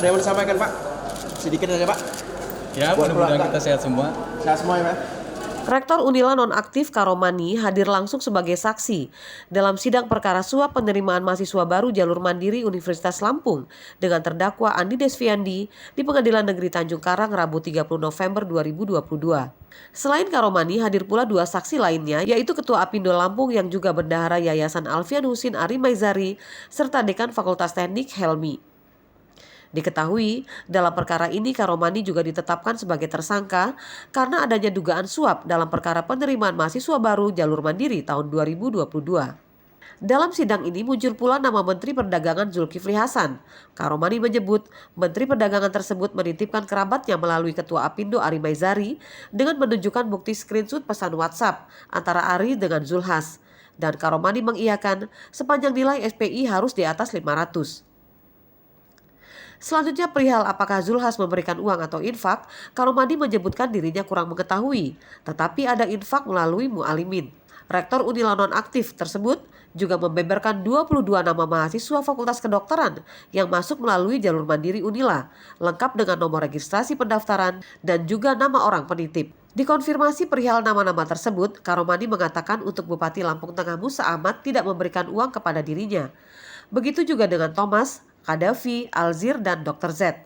Ada yang mau disampaikan Pak? Sedikit saja Pak. Ya, mudah-mudahan kita sehat semua. Sehat semua ya Pak. Rektor Unila nonaktif Karomani hadir langsung sebagai saksi dalam sidang perkara suap penerimaan mahasiswa baru jalur mandiri Universitas Lampung dengan terdakwa Andi Desviandi di Pengadilan Negeri Tanjung Karang Rabu 30 November 2022. Selain Karomani, hadir pula dua saksi lainnya, yaitu Ketua Apindo Lampung yang juga Bendahara Yayasan Alfian Husin Ari Maizari serta Dekan Fakultas Teknik Helmi. Diketahui, dalam perkara ini Karomani juga ditetapkan sebagai tersangka karena adanya dugaan suap dalam perkara penerimaan mahasiswa baru jalur mandiri tahun 2022. Dalam sidang ini muncul pula nama Menteri Perdagangan Zulkifli Hasan. Karomani menyebut Menteri Perdagangan tersebut menitipkan kerabatnya melalui Ketua Apindo Ari Maizari dengan menunjukkan bukti screenshot pesan WhatsApp antara Ari dengan Zulhas. Dan Karomani mengiyakan sepanjang nilai SPI harus di atas 500. Selanjutnya perihal apakah Zulhas memberikan uang atau infak, Karomani menyebutkan dirinya kurang mengetahui, tetapi ada infak melalui mu'alimin. Rektor Unila nonaktif tersebut juga membeberkan 22 nama mahasiswa Fakultas Kedokteran yang masuk melalui jalur mandiri Unila, lengkap dengan nomor registrasi pendaftaran dan juga nama orang penitip. Dikonfirmasi perihal nama-nama tersebut, Karomani mengatakan untuk Bupati Lampung Tengah Musa Ahmad tidak memberikan uang kepada dirinya. Begitu juga dengan Thomas, Kadafi, Alzir, dan Dr. Z.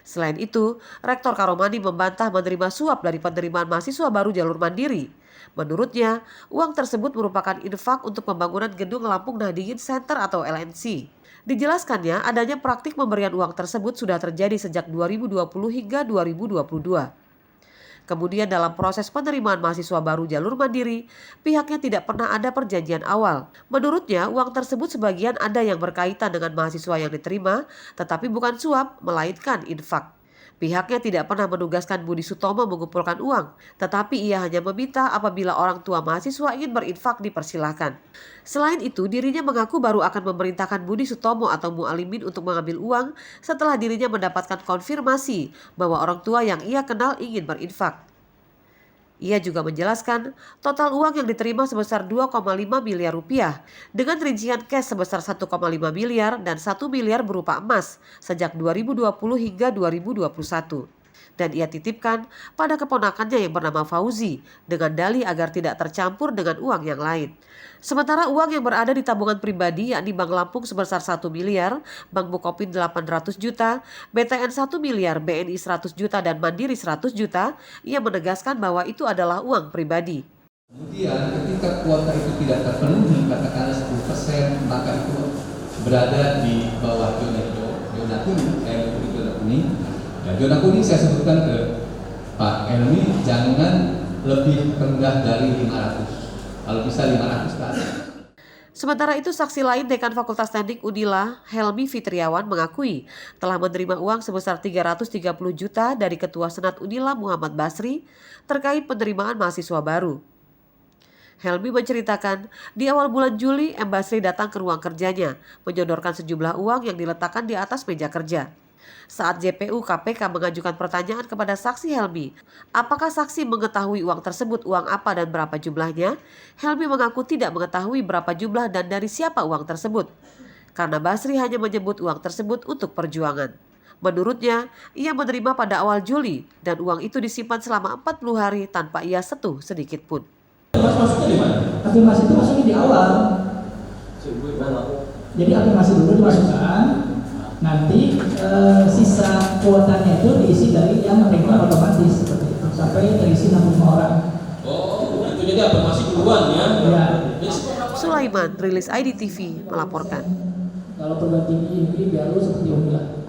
Selain itu, Rektor Karomani membantah menerima suap dari penerimaan mahasiswa baru jalur mandiri. Menurutnya, uang tersebut merupakan infak untuk pembangunan gedung Lampung Nahdien Center atau LNC. Dijelaskannya, adanya praktik pemberian uang tersebut sudah terjadi sejak 2020 hingga 2022. Kemudian dalam proses penerimaan mahasiswa baru jalur mandiri, pihaknya tidak pernah ada perjanjian awal. Menurutnya, uang tersebut sebagian ada yang berkaitan dengan mahasiswa yang diterima, tetapi bukan suap, melainkan infak. Pihaknya tidak pernah menugaskan Budi Sutomo mengumpulkan uang, tetapi ia hanya meminta apabila orang tua mahasiswa ingin berinfak dipersilahkan. Selain itu, dirinya mengaku baru akan memerintahkan Budi Sutomo atau mu'alimin untuk mengambil uang setelah dirinya mendapatkan konfirmasi bahwa orang tua yang ia kenal ingin berinfak. Ia juga menjelaskan total uang yang diterima sebesar 2,5 miliar rupiah dengan rincian cash sebesar 1,5 miliar dan 1 miliar berupa emas sejak 2020 hingga 2021. Dan ia titipkan pada keponakannya yang bernama Fauzi dengan dalih agar tidak tercampur dengan uang yang lain. Sementara uang yang berada di tabungan pribadi yakni Bank Lampung sebesar 1 miliar, Bank Bukopin 800 juta, BTN 1 miliar, BNI 100 juta dan Mandiri 100 juta, ia menegaskan bahwa itu adalah uang pribadi. Kemudian ketika kuota itu tidak terpenuhi, katakanlah 10%, maka itu berada di bawah zona kuning. Dan zona kuning saya sebutkan ke Pak Helmi, jangan lebih rendah dari 500. Kalau bisa 500 ke atas. Sementara itu, saksi lain Dekan Fakultas Teknik Unila, Helmi Fitriawan mengakui telah menerima uang sebesar 330 juta dari Ketua Senat Unila Muhammad Basri terkait penerimaan mahasiswa baru. Helmi menceritakan, di awal bulan Juli, M. Basri datang ke ruang kerjanya, menyodorkan sejumlah uang yang diletakkan di atas meja kerja. Saat JPU KPK mengajukan pertanyaan kepada saksi Helmi, apakah saksi mengetahui uang tersebut uang apa dan berapa jumlahnya? Helmi mengaku tidak mengetahui berapa jumlah dan dari siapa uang tersebut, karena Basri hanya menyebut uang tersebut untuk perjuangan. Menurutnya, ia menerima pada awal Juli dan uang itu disimpan selama 40 hari tanpa ia sentuh sedikit pun. Mas masuknya di mana? Afirmasi itu masuknya di awal. Jadi afirmasi dulu dimasukkan, nanti sisa kuotanya itu diisi dari yang menerima otomatis seperti itu sampai terisi 65 orang. Oh, itu jadi afirmasi duluan ya? Ya. Sulaiman, Rilis IDTV melaporkan. Kalau perguruan tinggi negeri biar lu seperti Unila.